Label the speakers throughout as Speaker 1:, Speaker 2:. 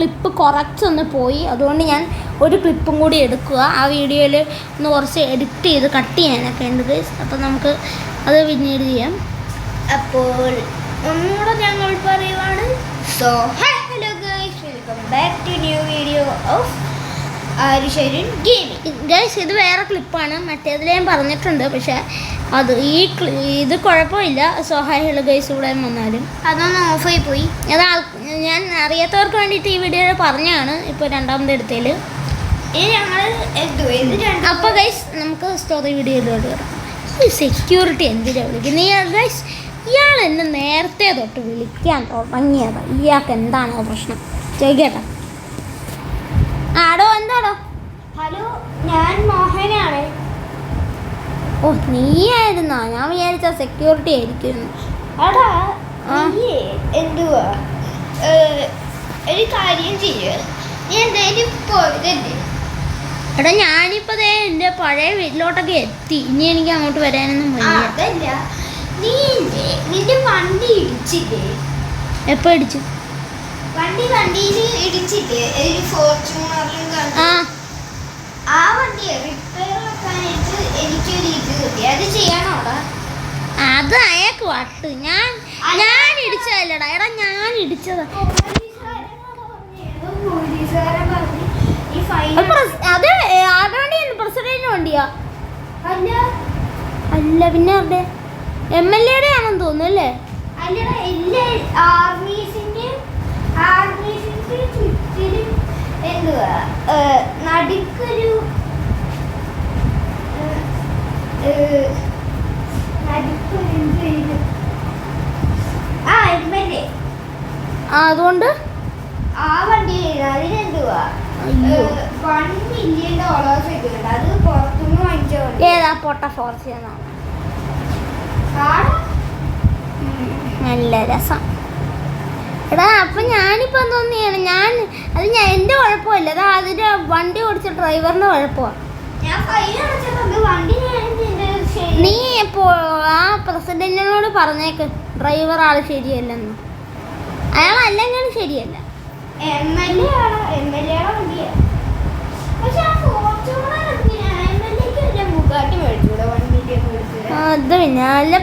Speaker 1: Clip കുറച്ചൊന്ന് പോയി, അതുകൊണ്ട് ഞാൻ ഒരു ക്ലിപ്പും കൂടി എടുക്കുക. ആ വീഡിയോയിൽ ഒന്ന് കുറച്ച് എഡിറ്റ് ചെയ്ത് കട്ട് ചെയ്യാനൊക്കെ ഉണ്ട് ഗൈസ്. അപ്പോൾ നമുക്ക് അത് പിന്നീട് ചെയ്യാം.
Speaker 2: അപ്പോൾ ഒന്നുകൂടെ ഞങ്ങൾ പറയുവാണ്, so hello guys, welcome back to new video of Arusharan gaming.
Speaker 1: Guys ഇത് വേറെ ക്ലിപ്പാണ്, മറ്റേതിൽ ഞാൻ പറഞ്ഞിട്ടുണ്ട്. പക്ഷേ അത് ഇത് കുഴപ്പമില്ല. സോ ഹലോ ഗൈസ് ഇവിടെ വന്നാലും
Speaker 2: അതൊന്ന് ഓഫായി പോയി.
Speaker 1: അത് ഞാൻ അറിയാത്തവർക്ക് വേണ്ടിയിട്ട് ഈ വീഡിയോ പറഞ്ഞാണ് ഇപ്പോൾ രണ്ടാമത്തെ എടുത്തതിൽ. അപ്പോൾ ഗൈസ് നമുക്ക് സ്റ്റോറി വീഡിയോയിലോട്ട് വരാം. ഈ സെക്യൂരിറ്റി എന്തിനാ വിളിക്കുന്നത് ഗൈസ്? ഇയാൾ എന്നെ നേരത്തെ തൊട്ട് വിളിക്കാൻ തുടങ്ങിയതാ. ഇയാൾക്ക് എന്താണോ പ്രശ്നം ചോദിക്കട്ടെ. ആടോ എന്താടോ?
Speaker 2: ഹലോ, ഞാൻ മോഹനാണ്.
Speaker 1: ഓ നീയായിരുന്നോ? ഞാൻ വിചാരിച്ച സെക്യൂരിറ്റി ആയിരിക്കും.
Speaker 2: എടാ എന്തുവാ ഒരു കാര്യം ചെയ്യ, നീ എന്തായാലും പോയതല്ലേ?
Speaker 1: എടാ ഞാനിപ്പോൾ എൻ്റെ പഴയ വീട്ടിലോട്ടൊക്കെ എത്തി. ഇനി എനിക്ക് അങ്ങോട്ട് വരാനൊന്നും വയ്യ.
Speaker 2: അതല്ല, നിന്റെ വണ്ടി ഇടിച്ചില്ലേ?
Speaker 1: എപ്പോൾ ഇടിച്ചു?
Speaker 2: വണ്ടിയിൽ ഇടിച്ചില്ലേ? ഒരു ഫോർച്യൂണറിലും ആ വണ്ടി റിപ്പയർ ആക്കാനായിട്ട് എനിക്കൊരു ഇത് കിട്ടി. അത് ചെയ്യാനോടാ?
Speaker 1: അത് അയാൾക്ക് വട്ട്. ഞാൻ ഇടിച്ചതല്ലടാ. എടാ ഞാൻ ഇടിച്ചതാ. അത് ആരുടെ വണ്ടിയാണ്? പ്രസിഡന്റിന്റെ വണ്ടിയാ? അല്ല പിന്നെ ആരുടെ? MLA യുടെ ആണെന്ന് തോന്നുന്നു അല്ലേ?
Speaker 2: ആർമീസിന്റെ ചുറ്റിലും എന്തുവാ നടുക്കൊരു MLA.
Speaker 1: അതുകൊണ്ട്
Speaker 2: ആ വണ്ടി അതിനെന്തുവാ $1 million ഒക്കെ ഉണ്ട്. അത് പുറത്തുനിന്ന് വാങ്ങിച്ചോ?
Speaker 1: ഏതാ? പൊട്ട ഫോർച്യൂണർ. നല്ല രസം. എടാ അപ്പം ഞാനിപ്പോൾ എന്തോന്ന് ചെയ്യണം? എൻ്റെ കുഴപ്പമില്ല. അതാ അതിൻ്റെ വണ്ടി ഓടിച്ച ഡ്രൈവറിൻ്റെ കുഴപ്പമാണ്. നീ ഇപ്പോൾ ആ പ്രസിഡന്റിനോട് പറഞ്ഞേക്ക് ഡ്രൈവർ ആൾ ശരിയല്ലെന്ന്. അയാൾ അല്ലെങ്കിലും ശരിയല്ല. അത്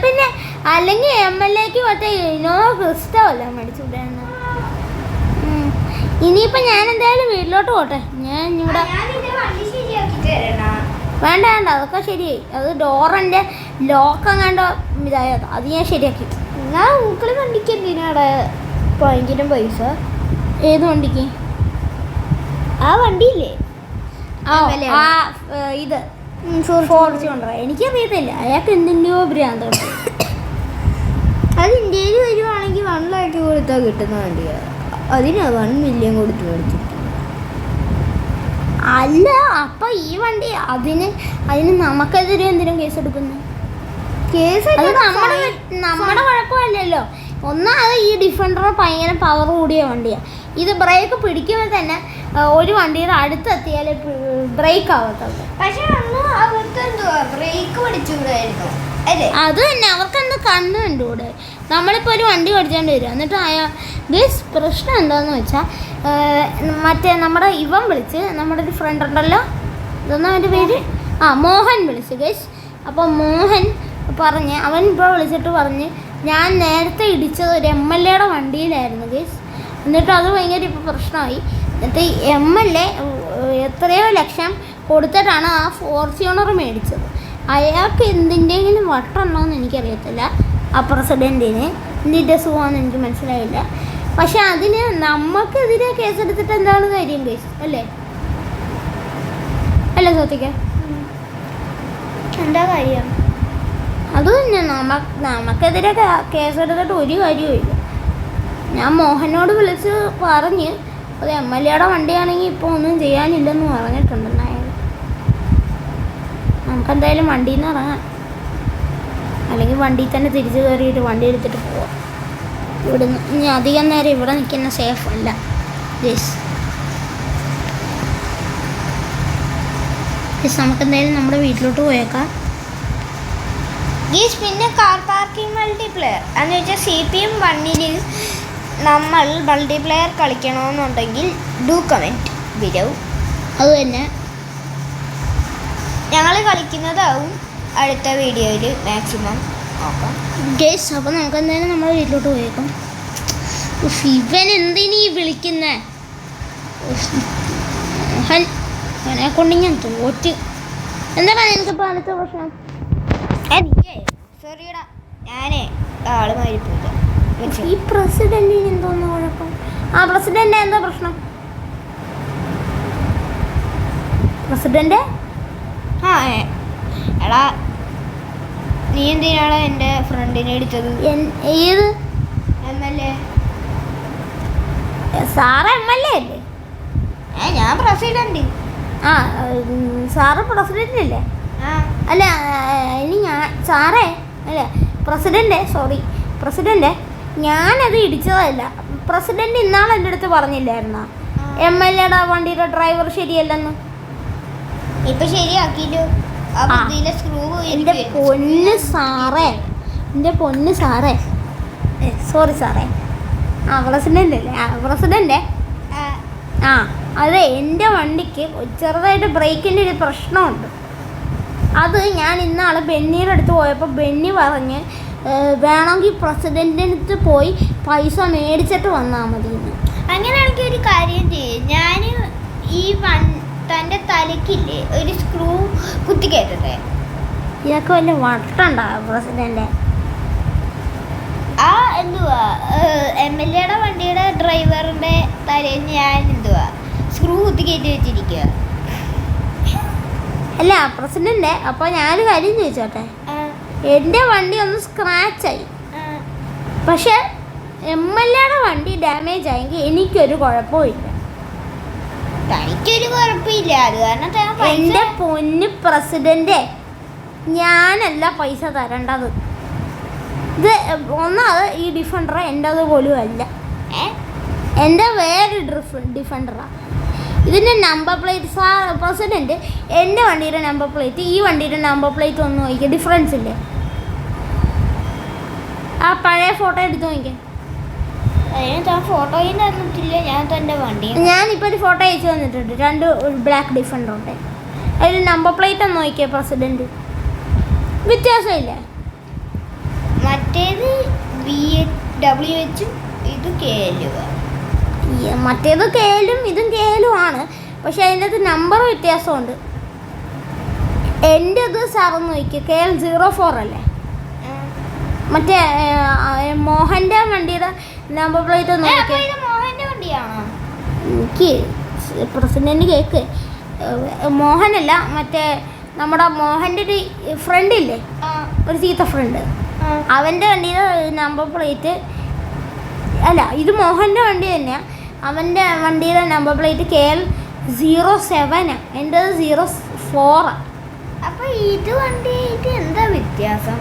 Speaker 1: പിന്നെ അല്ലെങ്കിൽ MLAക്ക് മറ്റേ ഇന്നോവ ക്രിസ്റ്റ വല്ല മേടിച്ചുവിടാണ്. ഇനിയിപ്പോൾ ഞാൻ എന്തായാലും വീട്ടിലോട്ട് പോട്ടെ. ഞാൻ ഇവിടെ വേണ്ട അതൊക്കെ ശരിയായി. അത് ഡോറിൻ്റെ ലോക്കെങ്ങാണ്ടോ ഇതായത്, അത് ഞാൻ ശരിയാക്കി.
Speaker 2: ഞാൻ ഊക്കളി വണ്ടിക്ക് എന്തിനാടെ ഭയങ്കര പൈസ?
Speaker 1: ഏത് വണ്ടിക്ക്?
Speaker 2: ആ വണ്ടിയില്ലേ?
Speaker 1: ഇത് ഫോർച്യൂണർ. എനിക്കറിയത്തില്ല. അയാൾക്ക് എന്തിൻ്റെയോ ഭ്രാന്താണ്.
Speaker 2: അത് ഇന്ത്യയിൽ വരുവാണെങ്കിൽ 1 lakh കൊടുത്താൽ കിട്ടുന്ന വണ്ടിയാണ്. അതിന് $1 million കൊടുത്ത് മേടിച്ചു.
Speaker 1: അല്ല അപ്പം ഈ വണ്ടി അതിന് നമുക്കെതിരെ എന്തിനും കേസെടുക്കുന്നു? അത് നമ്മുടെ കുഴപ്പമില്ലല്ലോ. ഒന്നാമത് ഈ ഡിഫൻഡർ ഭയങ്കര പവർ കൂടിയ വണ്ടിയാണ്. ഇത് ബ്രേക്ക് പിടിക്കുമ്പോൾ തന്നെ ഒരു വണ്ടിയുടെ അടുത്തെത്തിയാൽ ബ്രേക്ക് ആവത്തുള്ളൂ.
Speaker 2: പക്ഷെ അവർക്ക് എന്തുവാ ബ്രേക്ക് പഠിച്ചുകൂടായിരുന്നു അല്ലേ?
Speaker 1: അത് തന്നെ, അവർക്കെന്ത് കണ്ണ് കണ്ടുകൂടെ? നമ്മളിപ്പോൾ ഒരു വണ്ടി പഠിച്ചുകൊണ്ട് വരിക, എന്നിട്ട് ഗേസ് പ്രശ്നം എന്താണെന്ന് വെച്ചാൽ മറ്റേ നമ്മുടെ ഇവൻ വിളിച്ച്, നമ്മുടെ ഒരു ഫ്രണ്ട് ഉണ്ടല്ലോ, ഇതൊന്നും അവൻ്റെ പേര് മോഹൻ വിളിച്ച് ഗേസ്. അപ്പോൾ മോഹൻ അവൻ ഇപ്പോൾ വിളിച്ചിട്ട് പറഞ്ഞ് ഞാൻ നേരത്തെ ഇടിച്ചത് ഒരു MLA യുടെ വണ്ടിയിലായിരുന്നു ഗേസ്. എന്നിട്ട് അത് ഭയങ്കര ഇപ്പോൾ പ്രശ്നമായി. എന്നിട്ട് MLA എത്രയോ ലക്ഷം കൊടുത്തിട്ടാണ് ആ ഫോർച്യൂണർ മേടിച്ചത്. അയാൾക്ക് എന്തിൻ്റെങ്കിലും വട്ടുണ്ടോയെന്ന് എനിക്കറിയത്തില്ല. ആ പ്രസിഡൻറ്റിന് എന്തിൻ്റെ സുഖമാണെന്ന് എനിക്ക് മനസ്സിലായില്ല. പക്ഷെ അതിന് നമുക്കെതിരെ കേസെടുത്തിട്ട് എന്താണ് കാര്യം ഗൈസ്? അല്ലേ സോത്തിക്ക?
Speaker 2: എന്താ കാര്യം?
Speaker 1: അത് തന്നെ, നമുക്കെതിരെ കേസെടുത്തിട്ട് ഒരു കാര്യവുമില്ല. ഞാൻ മോഹനോട് വിളിച്ച് പറഞ്ഞ് അത് MLA യുടെ വണ്ടിയാണെങ്കിൽ ഇപ്പോൾ ഒന്നും ചെയ്യാനില്ലെന്ന് പറഞ്ഞിട്ടുണ്ടെന്ന് അയാൾ. നമുക്കെന്തായാലും വണ്ടിയിൽ നിന്ന് ഇറങ്ങാം, അല്ലെങ്കിൽ വണ്ടിയിൽ തന്നെ തിരിച്ചു കയറിയിട്ട് വണ്ടി എടുത്തിട്ട് പോവാം. ഇവിടുന്ന് ഇനി അധികം നേരം ഇവിടെ നിൽക്കുന്ന സേഫ് അല്ല ഗേസ്. നമുക്കെന്തായാലും നമ്മുടെ വീട്ടിലോട്ട് പോയേക്കാം
Speaker 2: ഗേസ്. പിന്നെ കാർ പാർക്കിംഗ് മൾട്ടിപ്ലെയർ എന്ന് വെച്ചാൽ CPM 1 നമ്മൾ മൾട്ടിപ്ലെയർ കളിക്കണമെന്നുണ്ടെങ്കിൽ ഡു കമൻറ്റ് ബിലോ.
Speaker 1: അത് തന്നെ
Speaker 2: ഞങ്ങൾ കളിക്കുന്നതാവും അടുത്ത വീഡിയോയിൽ മാക്സിമം നോക്കാം.
Speaker 1: ഗേസ്. അപ്പോൾ നമുക്ക് എന്തായാലും നമ്മുടെ വീട്ടിലോട്ട് പോയേക്കാം. ഇവൻ എന്തിനീ വിളിക്കുന്നേ? മോഹൻ, അവനെ കൊണ്ട് ഞാൻ തോറ്റ്. എന്താണ് എനിക്കിപ്പോൾ അടുത്ത പ്രശ്നം?
Speaker 2: സോറിയടാ, ഞാനേ ആളുമാരി പോയില്ല.
Speaker 1: ഈ പ്രസിഡന്റിന് എന്തോന്ന് കുഴപ്പം? ആ പ്രസിഡന്റ് എന്താ പ്രശ്നം? പ്രസിഡന്റ്
Speaker 2: എടാ, നീ എന്തിനാണ് എൻ്റെ ഫ്രണ്ടിനെ അടിച്ചത്?
Speaker 1: ഏത്
Speaker 2: MLA?
Speaker 1: സാറ് MLA അല്ലേ?
Speaker 2: ഞാൻ പ്രസിഡന്റ്.
Speaker 1: ആ, സാറ് പ്രസിഡന്റ് അല്ലേ? അല്ല, ഇനി ഞാൻ സാറേ അല്ല പ്രസിഡന്റ്, സോറി പ്രസിഡന്റ്, ഞാനത് ഇടിച്ചതല്ല. പ്രസിഡന്റ് ഇന്നാൾ എൻ്റെ അടുത്ത് പറഞ്ഞില്ലായിരുന്നോ MLAയുടെ വണ്ടിയുടെ ഡ്രൈവർ ശരിയല്ലെന്ന്?
Speaker 2: ഇപ്പൊ ശരിയാക്കിയില്ലോ.
Speaker 1: എൻ്റെ പൊന്ന് സാറേ, സോറി സാറേ. പ്രസിഡന്റ് അല്ലേ? പ്രസിഡന്റ്. അതെ, എൻ്റെ വണ്ടിക്ക് ചെറുതായിട്ട് ബ്രേക്കിൻ്റെ ഒരു പ്രശ്നമുണ്ട്. അത് ഞാൻ ഇന്നാൾ ബെന്നിയുടെ അടുത്ത് പോയപ്പോൾ ബെന്നി പറഞ്ഞ് വേണമെങ്കിൽ പ്രസിഡൻറ്റിൻ്റെ അടുത്ത് പോയി പൈസ മേടിച്ചിട്ട് വന്നാൽ മതി എന്ന്.
Speaker 2: അങ്ങനെയാണെങ്കിൽ ഒരു കാര്യം ചെയ്യും, ഞാൻ ഈ തൻ്റെ തലക്കില്ലേ ഒരു സ്ക്രൂ കുത്തി കയറ്റട്ടെ.
Speaker 1: ഇതൊക്കെ വലിയ വട്ടുണ്ടാവും പ്രസിഡന്റ്.
Speaker 2: എന്തുവാ MLAയുടെ വണ്ടിയുടെ ഡ്രൈവറിൻ്റെ തലയിൽ ഞാൻ എന്തുവാ സ്ക്രൂ കുത്തി കയറ്റി വെച്ചിരിക്കുക.
Speaker 1: അല്ല പ്രസിഡന്റ്, അപ്പോൾ ഞാനൊരു കാര്യം ചോദിച്ചോട്ടെ. എൻ്റെ വണ്ടി ഒന്ന് സ്ക്രാച്ചായി, പക്ഷെ MLAയുടെ വണ്ടി ഡാമേജ് ആയെങ്കിൽ എനിക്കൊരു കുഴപ്പമില്ല.
Speaker 2: തനിക്കൊരു കുഴപ്പമില്ല, അത് കാരണം
Speaker 1: എൻ്റെ പൊന്ന് പ്രസിഡന്റ്, ഞാനല്ല പൈസ തരേണ്ടത്. ഇത് ഒന്നത് ഈ ഡിഫൻഡർ എൻ്റെത് പോലും അല്ല, എൻ്റെ വേറെ ഡിഫൻഡറാണ്. ഇതിൻ്റെ നമ്പർ പ്ലേറ്റ് പ്രസിഡന്റ്, എൻ്റെ വണ്ടിയുടെ നമ്പർ പ്ലേറ്റ് ഈ വണ്ടിയുടെ നമ്പർ പ്ലേറ്റ് ഒന്ന് നോക്കിയാൽ ഡിഫറൻസ് ഇല്ലേ? ആ പഴയ ഫോട്ടോ എടുത്ത് നോക്കിയാൽ.
Speaker 2: ഫോട്ടോയിൽ തന്നിട്ടില്ല ഞാൻ തൻ്റെ വണ്ടി.
Speaker 1: ഞാനിപ്പോൾ ഒരു ഫോട്ടോ അയച്ചു തന്നിട്ടുണ്ട്, രണ്ട് ബ്ലാക്ക് ഡിഫൻഡറുണ്ട്. അതിൽ നമ്പർ പ്ലേറ്റ് ഒന്ന് നോക്കിയാൽ പ്രസിഡന്റ് വ്യത്യാസമില്ലേ?
Speaker 2: മറ്റേത് VW ഇത് KL.
Speaker 1: മറ്റേത് KL ഇതും KL ആണ്, പക്ഷെ അതിനകത്ത് നമ്പർ വ്യത്യാസമുണ്ട്. എൻ്റെത് സാറൊന്ന് നോക്കിയാൽ KL 04 അല്ലേ? മറ്റേ മോഹൻ്റെ വണ്ടിയുടെ നമ്പർ പ്ലേറ്റ് ഒന്ന് നോക്കിയാൽ.
Speaker 2: മോഹൻ്റെ വണ്ടിയാണോ?
Speaker 1: എനിക്ക് പ്രസിഡന്റ് കേക്ക് മോഹനല്ല, മറ്റേ നമ്മുടെ മോഹൻ്റെ ഒരു ഫ്രണ്ട് ഇല്ലേ, ഒരു ചീത്ത ഫ്രണ്ട്, അവൻ്റെ വണ്ടിയുടെ നമ്പർ പ്ലേറ്റ് അല്ല, ഇത് മോഹൻ്റെ വണ്ടി തന്നെയാണ്. അവൻ്റെ വണ്ടിയുടെ നമ്പർ പ്ലേറ്റ് KL 07, എൻ്റെത് 04.
Speaker 2: അപ്പോൾ ഇത് വണ്ടിയായിട്ട് എന്താ വ്യത്യാസം?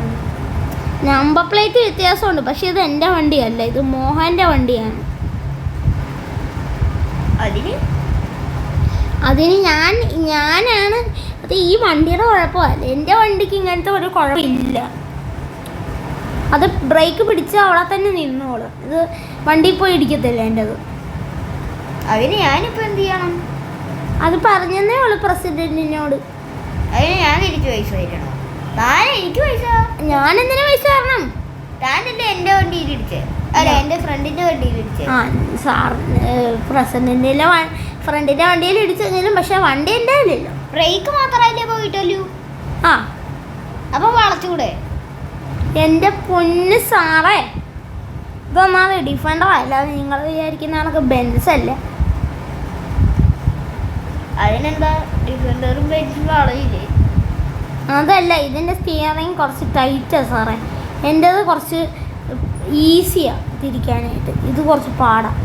Speaker 1: നമ്പർ പ്ലേറ്റ് വ്യത്യാസമുണ്ട്, പക്ഷെ ഇത് എൻ്റെ വണ്ടിയല്ല, ഇത് മോഹൻ്റെ വണ്ടിയാണ്. അതിന് ഞാനാണ് അത്. ഈ വണ്ടിയുടെ കുഴപ്പമല്ല, എൻ്റെ വണ്ടിക്ക് ഇങ്ങനത്തെ ഒരു കുഴപ്പമില്ല. അത് ബ്രേക്ക് പിടിച്ച് അവിടെ തന്നെ നിന്നോളൂ, ഇത് വണ്ടിയിൽ പോയി ഇടിക്കത്തില്ല എൻ്റെത്.
Speaker 2: അതിന് ഞാനിപ്പോൾ എന്ത് ചെയ്യണം?
Speaker 1: അത് പറഞ്ഞതേ ഉള്ളൂ പ്രസിഡന്റിനോട്.
Speaker 2: അതിന് ഞാൻ തിരിച്ച് പൈസ തരണം. എനിക്ക് പൈസ,
Speaker 1: ഞാൻ എന്തിനാ പൈസ തരണം?
Speaker 2: താനല്ലേ എൻ്റെ വണ്ടിയിൽ ഇടിച്ചേ? അല്ല, എൻ്റെ ഫ്രണ്ടിൻ്റെ വണ്ടിയിൽ ഇടിച്ചേ.
Speaker 1: സാർ പ്രസിഡന്റിൻ്റെ ഫ്രണ്ടിൻ്റെ വണ്ടിയിൽ ഇടിച്ചെങ്കിലും പക്ഷെ വണ്ടി എൻ്റെ ഇല്ലല്ലോ,
Speaker 2: ബ്രേക്ക് മാത്രമല്ലേ പോയിട്ടല്ലോ. അപ്പോൾ വളച്ചുകൂടെ?
Speaker 1: എൻ്റെ പൊന്ന് സാറേ, ഇതൊന്നാമത് ഡിഫൻഡർ അല്ലാതെ നിങ്ങൾ വിചാരിക്കുന്ന കണക്ക് ബെൻസ് അല്ലേ.
Speaker 2: അതിനെന്താ ഡിഫൻഡറും ബെൻസും വളയില്ലേ?
Speaker 1: അതല്ല, ഇതിൻ്റെ സ്റ്റിയറിങ് കുറച്ച് ടൈറ്റാണ് സാറേ. എൻ്റേത് കുറച്ച് ഈസിയാണ് തിരിക്കാനായിട്ട്, ഇത് കുറച്ച് പാടാണ്.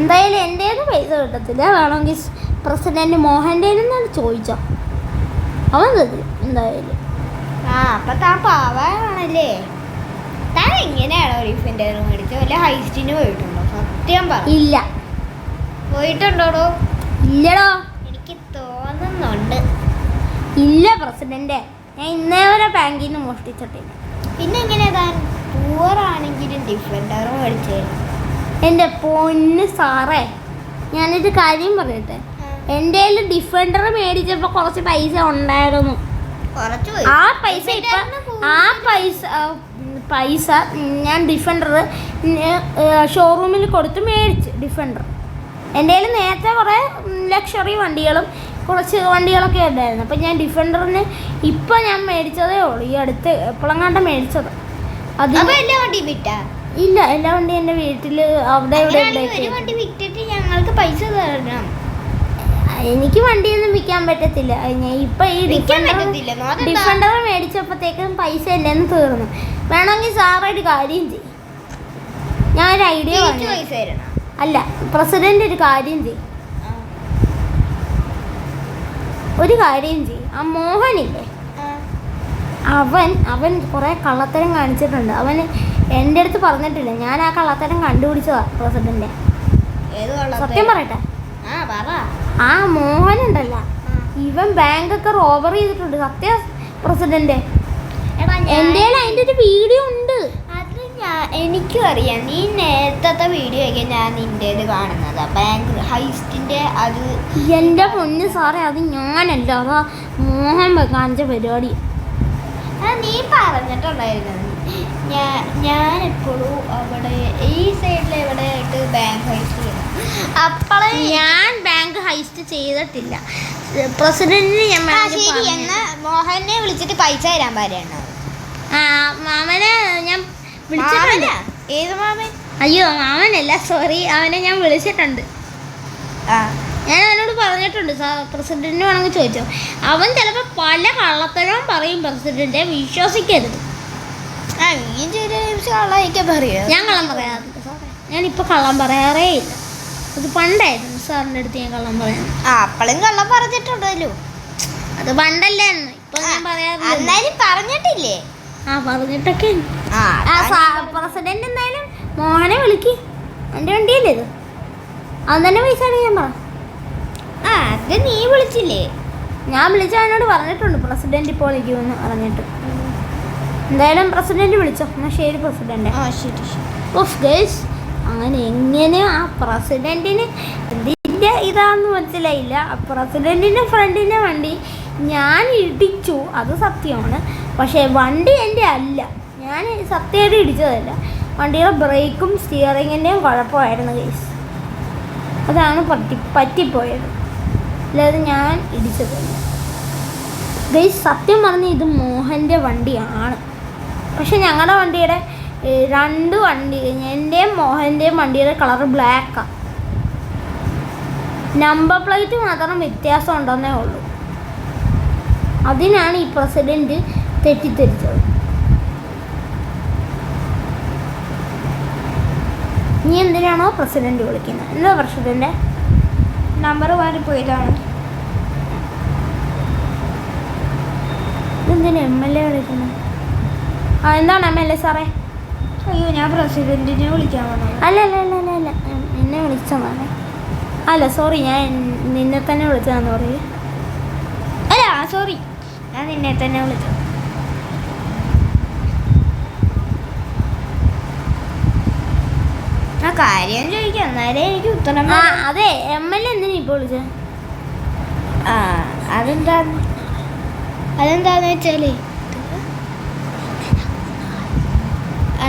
Speaker 1: എന്തായാലും എൻ്റേത് പൈസ കിട്ടത്തില്ല, വേണമെങ്കിൽ പ്രസിഡന്റ് മോഹൻ്റെ നിന്നാണ് ചോദിച്ചോ, അവൻ തരും എന്തായാലും.
Speaker 2: അപ്പം താൻ പാവാണല്ലേ. താൻ എങ്ങനെയാണോ ഡിഫൻഡർ മേടിച്ചത്? വല്ല ഹൈസ്റ്റിന് പോയിട്ടുണ്ടോ? സത്യം പറ.
Speaker 1: ഇല്ല.
Speaker 2: പോയിട്ടുണ്ടോടോ?
Speaker 1: ഇല്ലടോ.
Speaker 2: എനിക്ക് തോന്നുന്നുണ്ട്.
Speaker 1: ഇല്ല പ്രസിഡന്റ്, ഞാൻ ഇന്നേ വരെ ബാങ്കിൽ നിന്ന് മോഷ്ടിച്ചിട്ടില്ല.
Speaker 2: പിന്നെ എങ്ങനെയാ താൻ ജാഗ്വർ ആണെങ്കിലും ഡിഫൻഡർ മേടിച്ചായിരുന്നു.
Speaker 1: എൻ്റെ പൊന്ന് സാറേ, ഞാനൊരു കാര്യം പറയട്ടെ. എൻ്റെ കയ്യിൽ ഡിഫൻഡർ മേടിച്ചപ്പോൾ കുറച്ച് പൈസ ഉണ്ടായിരുന്നു. ആ പൈസ പൈസ ഞാൻ ഡിഫൻഡർ ഷോറൂമിൽ കൊടുത്ത് മേടിച്ച് ഡിഫൻഡർ. എൻ്റെ കയ്യിൽ നേരത്തെ കുറേ ലക്ഷറി വണ്ടികളും കുറച്ച് വണ്ടികളൊക്കെ ഉണ്ടായിരുന്നു. അപ്പം ഞാൻ ഡിഫൻഡറിന് ഇപ്പം ഞാൻ മേടിച്ചതേ ഉള്ളൂ, ഈ അടുത്ത് എപ്പോഴെങ്ങാണ്ട് മേടിച്ചത്. അത്
Speaker 2: എല്ലാ വണ്ടി വിറ്റാ?
Speaker 1: ഇല്ല, എല്ലാ വണ്ടിയും എൻ്റെ വീട്ടിൽ അവിടെ
Speaker 2: ഒരു വണ്ടി വിറ്റിട്ട് ഞങ്ങൾക്ക് പൈസ തരണം.
Speaker 1: എനിക്ക് വണ്ടിയൊന്നും വിൽക്കാൻ പറ്റത്തില്ല. ഇപ്പം ഈ ഡിഫൻഡർ മേടിച്ചപ്പോഴത്തേക്കും പൈസ എൻ്റെ നിന്ന് തീർന്നു. വേണമെങ്കിൽ സാറൊരു കാര്യം ചെയ്യും, ഞാനൊരു ഐഡിയ അല്ല പ്രസിഡന്റ് ഒരു കാര്യം ചെയ്യും. ഒരു കാര്യം ചെയ്യും, ആ മോഹനില്ലേ, അവൻ കുറേ കള്ളത്തരം കാണിച്ചിട്ടുണ്ട്. അവന് എൻ്റെ അടുത്ത് പറഞ്ഞിട്ടില്ല, ഞാൻ ആ കള്ളത്തരം കണ്ടുപിടിച്ചതാ പ്രസിഡന്റ്. സത്യം പറയട്ടെ, ആ മോഹനുണ്ടല്ല, ഇവൻ ബാങ്കൊക്കെ റോബർ ചെയ്തിട്ടുണ്ട്. സത്യം പ്രസിഡന്റ്, എൻ്റെ അതിൻ്റെ ഒരു വീഡിയോ ഉണ്ട്.
Speaker 2: എനിക്കും അറിയാം, നീ നേരത്തെ വീഡിയോ ഒക്കെ ഞാൻ നിൻ്റേത് കാണുന്നതാ, ബാങ്ക് ഹൈസ്റ്റിൻ്റെ. അത്
Speaker 1: എൻ്റെ പൊന്ന് സാറേ, അത് ഞാനല്ല, അതാ മോഹൻ കാണിച്ച പരിപാടി.
Speaker 2: നീ പറഞ്ഞിട്ടുണ്ടായിരുന്നു. ഞാനെപ്പോഴും അവിടെ ഈ സൈഡിൽ എവിടെ ആയിട്ട് ബാങ്ക് ഹൈസ്റ്റ് ചെയ്യണം. അപ്പോഴേ
Speaker 1: ഞാൻ ബാങ്ക് ഹൈസ്റ്റ് ചെയ്തിട്ടില്ല. പ്രസിഡന്റിന് ഞാൻ
Speaker 2: മോഹനെ വിളിച്ചിട്ട് പൈസ തരാൻ പറയണോ?
Speaker 1: മാമനെ ഞാൻ വിളിച്ചിട്ടുണ്ട്.
Speaker 2: ഏത് മാമൻ?
Speaker 1: അയ്യോ മാമനല്ല, സോറി, അവനെ ഞാൻ വിളിച്ചിട്ടുണ്ട്. ഞാൻ അവനോട് പറഞ്ഞിട്ടുണ്ട്, പ്രസിഡന്റിന് വേണമെങ്കിൽ ചോദിച്ചോ. അവൻ ചിലപ്പോൾ പല കള്ളത്തരവും പറയും, പ്രസിഡന്റെ വിശ്വസിക്കരുത്. ഞാൻ കള്ളം പറയാറില്ല സാറേ, ഞാനിപ്പോൾ കള്ളം പറയാറേ ഇല്ല. അത് പണ്ടായിരുന്നു സാറിൻ്റെ അടുത്ത് ഞാൻ കള്ളം പറയാൻ.
Speaker 2: അപ്പോഴും കള്ളം പറഞ്ഞിട്ടുണ്ടല്ലോ.
Speaker 1: അത് പണ്ടല്ലേ, ഇപ്പൊ ഞാൻ പറയാറില്ല.
Speaker 2: പറഞ്ഞിട്ടില്ലേ?
Speaker 1: പറഞ്ഞിട്ടൊക്കെ. പ്രസിഡന്റ് എന്തായാലും മോഹനെ വിളിക്ക്, എൻ്റെ വണ്ടിയല്ലേ ഇത്, അവൻ തന്നെ പൈസ ഞാൻ പറ.
Speaker 2: അത് നീ വിളിച്ചില്ലേ?
Speaker 1: ഞാൻ വിളിച്ച അവനോട് പറഞ്ഞിട്ടുണ്ട് പ്രസിഡന്റ് ഇപ്പോൾ വിളിക്കുമെന്ന് പറഞ്ഞിട്ട്. എന്തായാലും പ്രസിഡന്റ് വിളിച്ചോ. എന്നാൽ ശരി പ്രസിഡന്റ്.
Speaker 2: ശരി.
Speaker 1: ഓഫ് ഗേസ്, അങ്ങനെ എങ്ങനെ ആ പ്രസിഡന്റിന് ഇതിൻ്റെ ഇതാന്ന് മനസ്സിലായില്ല. ആ പ്രസിഡന്റിൻ്റെ ഫ്രണ്ടിൻ്റെ വണ്ടി ഞാൻ ഇടിച്ചു, അത് സത്യമാണ്. പക്ഷേ വണ്ടി എൻ്റെ അല്ല, ഞാൻ സത്യമായിട്ട് ഇടിച്ചതല്ല. വണ്ടിയുടെ ബ്രേക്കും സ്റ്റിയറിങ്ങിൻ്റെയും കുഴപ്പമായിരുന്നു ഗേസ്, അതാണ് പറ്റിപ്പോയത്, അല്ലാതെ ഞാൻ ഇടിച്ചതല്ല ഗേസ്. സത്യം പറഞ്ഞ് ഇത് മോഹൻ്റെ വണ്ടിയാണ്. പക്ഷെ ഞങ്ങളുടെ വണ്ടിയുടെ രണ്ട് വണ്ടി, എൻ്റെയും മോഹൻ്റെയും വണ്ടിയുടെ കളറ് ബ്ലാക്കാണ്. നമ്പർ പ്ലേറ്റ് മാത്രം വ്യത്യാസം ഉണ്ടെന്നേ ഉള്ളൂ. അതിനാണ് ഈ പ്രസിഡന്റ് തെറ്റിദ്ധരിച്ചത്. നീ എന്തിനാണോ പ്രസിഡന്റ് വിളിക്കുന്നത്? എന്താ പ്രസിഡന്റ്
Speaker 2: നമ്പർ മാറിപ്പോയതാണ്.
Speaker 1: ഇതെന്തിനാ MLA വിളിക്കുന്നത്? എന്താണ് MLA സാറേ?
Speaker 2: അയ്യോ, ഞാൻ പ്രസിഡന്റിനെ വിളിക്കാൻ വന്നത്.
Speaker 1: അല്ല എന്നെ വിളിച്ചതാണ്. അല്ല സോറി, ഞാൻ നിന്നെ തന്നെ വിളിച്ചതാന്ന് പറയൂ.
Speaker 2: അല്ല സോറി, ഞാൻ നിന്നെ തന്നെ വിളിച്ചത്. ആ കാര്യം ചോദിക്കാം, എന്നാലേ എനിക്ക് ഉത്തരം.
Speaker 1: അതെ, MLA എന്തിനാ ഇപ്പോൾ വിളിച്ചത്?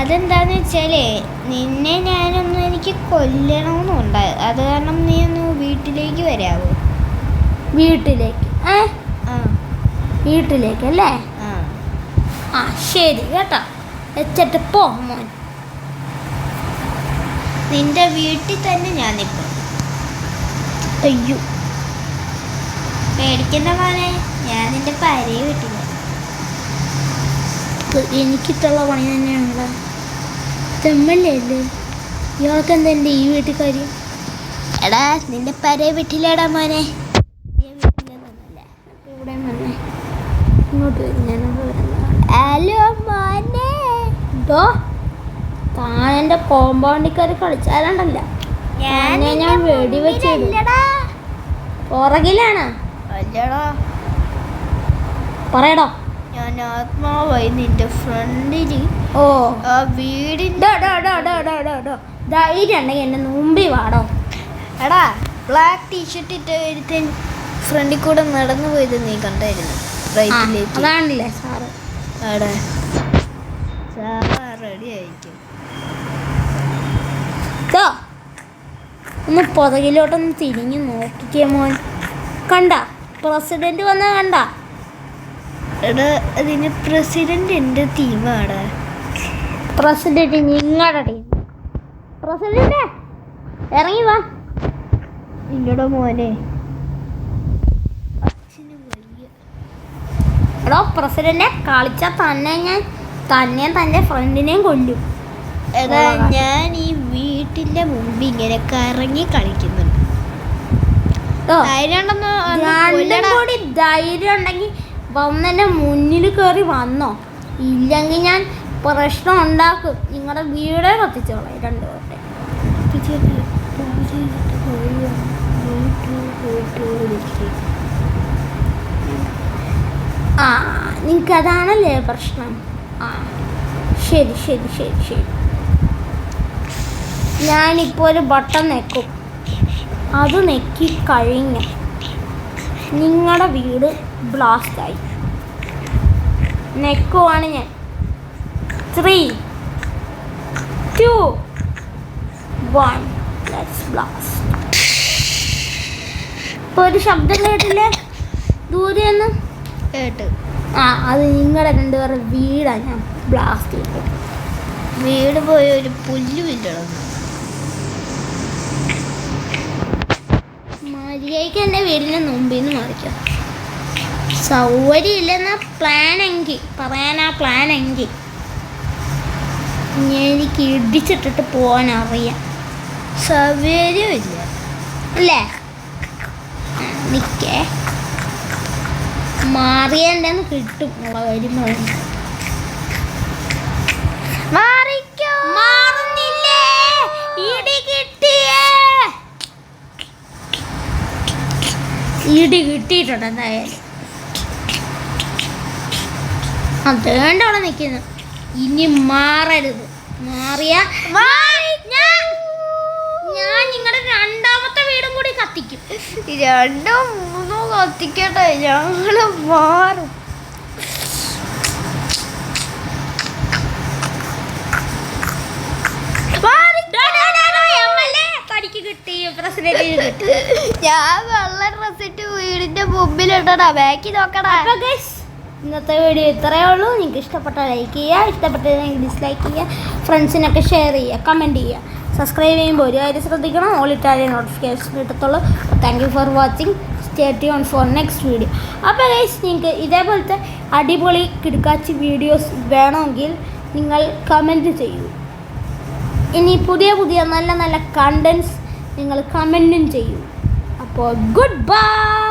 Speaker 2: അതെന്താന്ന് വെച്ചാലേ നിന്നെ ഞാനൊന്ന് എനിക്ക് കൊല്ലണമെന്നുണ്ട്. അത് കാരണം നീ ഒന്ന് വീട്ടിലേക്ക് വരാവോ?
Speaker 1: വീട്ടിലേക്ക് അല്ലേ? ശരി കേട്ടോ, വെച്ചിട്ട് പോ മോൻ.
Speaker 2: നിന്റെ വീട്ടിൽ തന്നെ ഞാനിപ്പോൾ.
Speaker 1: അയ്യോ
Speaker 2: പേടിക്കുന്ന മോനെ, ഞാൻ നിന്റെ പരയെ വീട്ടില്ല.
Speaker 1: എനിക്കിട്ടുള്ള പണി തന്നെയാണല്ലോ. MLA അല്ലേ, ഇയാൾക്ക് എന്താ എൻ്റെ ഈ വീട്ടിൽ കാര്യം?
Speaker 2: എടാ നിന്റെ പരയെ വീട്ടിലേടാ മോനെ.
Speaker 1: ഇവിടെ തന്നെ ഇങ്ങോട്ട് വരും, ഞാനത് വരുന്നതാണ്.
Speaker 2: ഹലോ മോനെ.
Speaker 1: താൻ എൻ്റെ കോമ്പൗണ്ടിൽ കയറി കളിച്ചാലുണ്ടല്ല, ഞാൻ വെടിവെച്ചത് പുറകിലാണ്. പറയടോ,
Speaker 2: ഞാൻ ആത്മാവായി നിന്റെ ഫ്രണ്ടിൽ
Speaker 1: ഓ
Speaker 2: ആ വീടിൻ്റെ
Speaker 1: ധൈര്യം ഉണ്ടെങ്കിൽ എന്നെ മുമ്പിൽ വാടോ.
Speaker 2: എടാ ബ്ലാക്ക് ടീഷർട്ട് ഇട്ട ഒരുത്തൻ ഫ്രണ്ടിൽ കൂടെ നടന്നു പോയത് നീ കണ്ടായിരുന്നു റൈറ്റിലേക്ക്.
Speaker 1: അതാണല്ലേ സാറ്.
Speaker 2: എടാ സാർ റെഡി ആയിരിക്കും.
Speaker 1: ഒന്ന് പുറകിലോട്ടൊന്ന് തിരിഞ്ഞു നോക്കിക്കേ മോൻ. കണ്ട പ്രസിഡന്റ് വന്ന കണ്ട.
Speaker 2: എടാ അതിന് പ്രസിഡന്റ് എൻ്റെ ടീമാണ്.
Speaker 1: പ്രസിഡന്റ് നിങ്ങളുടെ ടീം. പ്രസിഡന്റ് ഇറങ്ങി വാ.
Speaker 2: നിങ്ങളുടെ മോനെ അച്ഛന് വയ്യ.
Speaker 1: എടോ പ്രസിഡന്റെ കളിച്ചാൽ തന്നെ തൻ്റെ ഫ്രണ്ടിനെയും കൊല്ലും.
Speaker 2: എടാ ഞാൻ ഈ വീട്ടിന്റെ മുമ്പ് ഇങ്ങനെ കറങ്ങി കളിക്കുന്നുണ്ട്.
Speaker 1: രണ്ടും കൂടി ധൈര്യം ഉണ്ടെങ്കിൽ വന്നെൻ്റെ മുന്നിൽ കയറി വന്നോ. ഇല്ലെങ്കിൽ ഞാൻ പ്രശ്നം ഉണ്ടാക്കും. നിങ്ങളുടെ വീടേ കത്തിച്ചോളാം രണ്ടുപേരുടെ. ആ നിങ്ങൾക്കതാണല്ലേ പ്രശ്നം. ആ ശരി ശരി ശരി ശരി. ഞാനിപ്പോൾ ഒരു ബട്ടൺ നെക്കും. അത് നെക്കി കഴിഞ്ഞ് നിങ്ങളുടെ വീട് ബ്ലാസ്റ്റായി. നെക്കുവാണ് ഞാൻ. 3, 2, 1 ലെറ്റ്സ് ബ്ലാസ്റ്റ്. ഇപ്പോൾ ഒരു ശബ്ദം കേട്ടില്ലേ ദൂരെ നിന്ന്?
Speaker 2: കേട്ട്.
Speaker 1: ആ അത് നിങ്ങളുടെ രണ്ടുപേരുടെ വീടാണ് ഞാൻ ബ്ലാസ്റ്റ് ചെയ്തത്.
Speaker 2: വീട് പോയ ഒരു പുല്ലുമില്ലണം.
Speaker 1: മര്യാദയ്ക്ക് എൻ്റെ വീടിൻ്റെ മുമ്പിൽ നിന്ന് മറിക്കാം. സൗകര്യമില്ലെന്ന പ്ലാനെങ്കിൽ പറയാനാ പ്ലാനെങ്കിൽ എനിക്ക് ഇടിച്ചിട്ടിട്ട് പോകാൻ അറിയാം.
Speaker 2: സൗകര്യമില്ല
Speaker 1: അല്ലേ? നിൽക്കേ മാറിയൻ്റെ കിട്ടും വരുമ്പോൾ. മാറുന്നില്ലേ? ഇടി കിട്ടിയേ. ഇടി കിട്ടിയിട്ടുണ്ട് എന്തായാലും. അതേണ്ട അവിടെ നിൽക്കുന്നു. ഇനി മാറരുത്. മാറിയ ഞാൻ നിങ്ങളുടെ രണ്ടാമത്തെ വീടും കൂടി കത്തിക്കും.
Speaker 2: 2 3 കത്തിക്കട്ടെ, ഞങ്ങള് മാറും. ഞാൻ വെള്ള ഡ്രസ് ഇട്ട് വീടിന്റെ മുമ്പിലിട്ടടാ. ബാക്കി നോക്കടാ.
Speaker 1: ഇന്നത്തെ വീഡിയോ ഇത്രയേ ഉള്ളൂ. നിങ്ങൾക്ക് ഇഷ്ടപ്പെട്ട ലൈക്ക് ചെയ്യുക, ഇഷ്ടപ്പെട്ടെങ്കിൽ ഡിസ്ലൈക്ക് ചെയ്യുക, ഫ്രണ്ട്സിനൊക്കെ ഷെയർ ചെയ്യുക, കമൻറ്റ് ചെയ്യുക. സബ്സ്ക്രൈബ് ചെയ്യുമ്പോൾ ഒരു കാര്യം ശ്രദ്ധിക്കണം, ഓൾ ഇറ്റാലിയൻ നോട്ടിഫിക്കേഷൻ കിട്ടത്തുള്ളൂ. Thank you for watching. Stay tune for next video. അപ്പോൾ ഗൈസ് നിങ്ങൾക്ക് ഇതേപോലത്തെ അടിപൊളി കിടക്കാച്ചി വീഡിയോസ് വേണമെങ്കിൽ നിങ്ങൾ കമൻറ്റ് ചെയ്യൂ. ഇനി പുതിയ നല്ല നല്ല കണ്ടൻസ് നിങ്ങൾ കമൻറ്റും ചെയ്യൂ. അപ്പോൾ ഗുഡ് ബൈ.